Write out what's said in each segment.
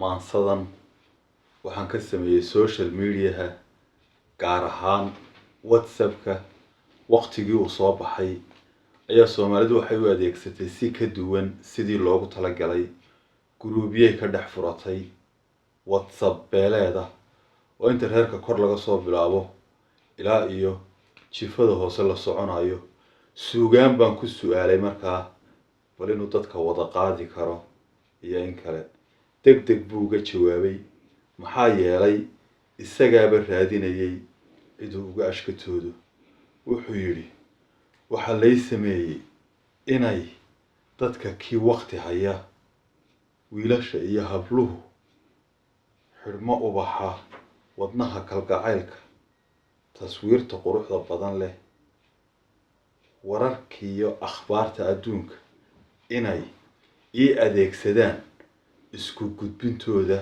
maansadan waxaan ka sameeyay social media gaar ahaan WhatsApp-ka waqtigii uu soo baxay ayaa Soomaalidu waxay u adeegsatay si ka duwan sidii loogu talagalay guruubyay ka dhex furatay WhatsApp beeleeda oo inta reerka kor laga soo bilaabo ilaa iyo jifada hoose la soconayo suugaan baan ku su'aalay markaa bal inuu dadka wada qaadi karo iyo in kale degdeg buu uga jawaabay maxaa yeelay isagaaba raadinayay ciduu uga ashkatoodo wuxuu yidhi waxaa lay sameeyey inay dadka kii waqti haya wiilasha iyo habluhu xidhmo ubaxa wadnaha kalgacaylka taswiirta quruxda badan leh wararkii iyo akhbaarta adduunka inay ii adeegsadaan isku gudbintooda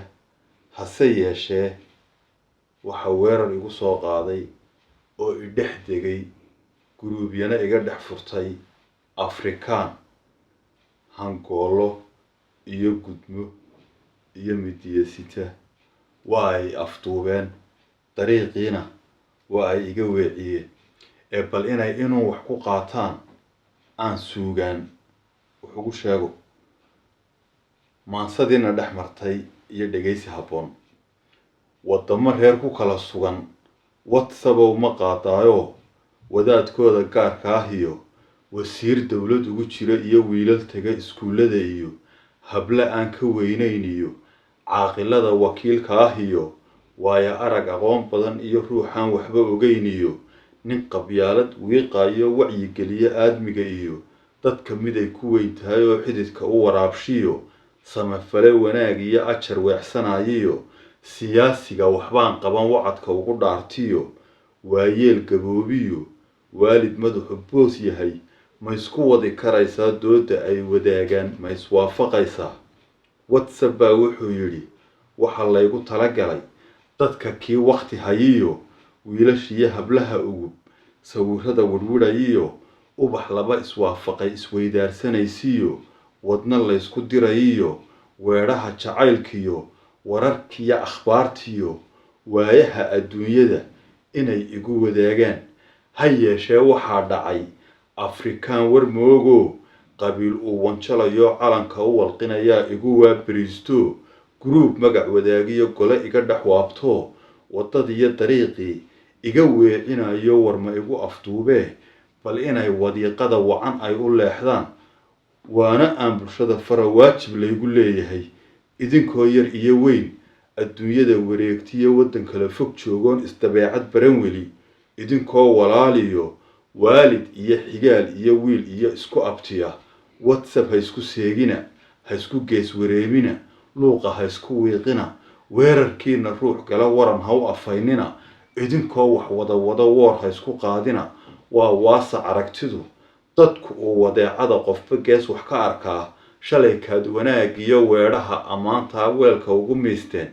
hase yeeshee waxa weerar igu soo qaaday oo i dhex degay guruubyana iga dhex furtay Afrikaan hangoolo iyo gudmo iyo midiyasita waa ay afduubeen dariiqiina waa ay iga weeciyeen bal inuu wax ku qaataan aan suugaan wuxuu sheego maansadina dhex martay iyo dhageysi habboon wadamo reer ku kala sugan WhatsApp ma qaadaayo wadaadkooda gaarka ah iyo wasiir dawlad ugu jira iyo wiilal taga iskuulada iyo habla aan ka weynayn iyo caaqilada wakiilka ah iyo waaya arag aqoon badan iyo ruuxan waxba ogeyn iyo nin qabyaalad wiiqayo wacyi geliya aadmiga iyo dadka mid ay ku weyn tahay oo xididka u waraabshiyo samafale wanaag iyo ajar weexsanayo siyaasiga waxbaan qaban wacadka ugu dhaartiyo waayeel gaboobiyo waalid madaxu boos yahay ma isku wadi karaysaa dooda ay wadaagaan ma iswaafaqaysaa WhatsApp baa wuxuu yidhi waxa laygu talagalay dadka kii waqti hayiyo wiilashiya hablaha ugu sawirada warwarayiyo ubax laba iswaafaqay isweydaarsanaysiyo wadna la isku dirayiyo weeraha jacaylkiyo wararkiya akhbaartiyo waayaha adduunyada inay igu wadaagaan ha yeeshee waxaa dhacay Afrikaan war moogo qabiil uu wanjalayo calanka u walqinayaa igu waabariisto group magac wadaagiyo gole iga dhex waabto wadadiyo dariiqii iga weecinayo warma igu afduubee bal inay wadiiqada wacan ay u leexdaan waana aan bulshada fara waajib laygu leeyahay idinkoo yar iyo weyn adduunyada wareegtiyo waddan kala fog joogoon isdabeecad baran weli idinkoo walaaliyo waalid iyo xigaal iyo wiil iyo isku abtiya WhatsApp ha isku seegina ha isku gees wareemina luuqa ha isku wiiqina weerarkiina ruux gala waran ha u afaynina idinkoo wax wada woor ha isku qaadina waa waasac aragtidu dadku uu wadeecada qofba gees wax ka arkaa shalay kaad wanaag iyo weedhaha ammaanta weelka ugu miisteen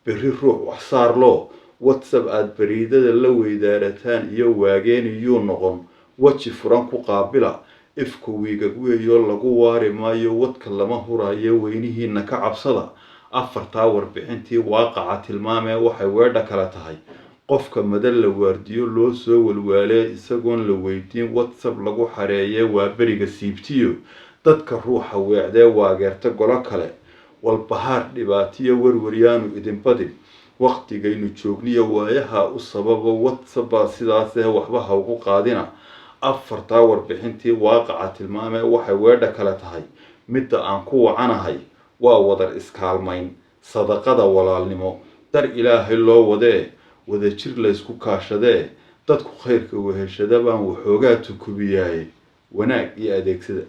berri ruux wax saar loo WhatsApp aad bariidada la weydaarataan iyo waageeniyuu noqon waji furan ku qaabila ifku wiigag weeyo lagu waari maayo wadka lama hurayo weynihiina ka cabsada afartaa warbixintii waaqaca tilmaamee waxay weedha kala tahay qofka madal la waardiyo loo soo walwaalee isagoon la weydiin WhatsApp lagu xareeyay waa beriga siibtiyo dadka ruuxa weecdee waageerta golo kale walbahaar dhibaatiyo warwaryaanu idin badin waqtigaynu joogniyo waayaha u sababa WhatsApp sidaas waxba ha ugu qaadina afartaa warbixintii waaqaca tilmaamee waxay weedha kala tahay midda aan ku wacanahay waa wadar iskaalmayn sadaqada walaalnimo dar ilaahay loo wadee wada jir la isku kaashadee dadku khayrka weheshada baan waxoogaa tukubiyay wanaag iyo adeegsada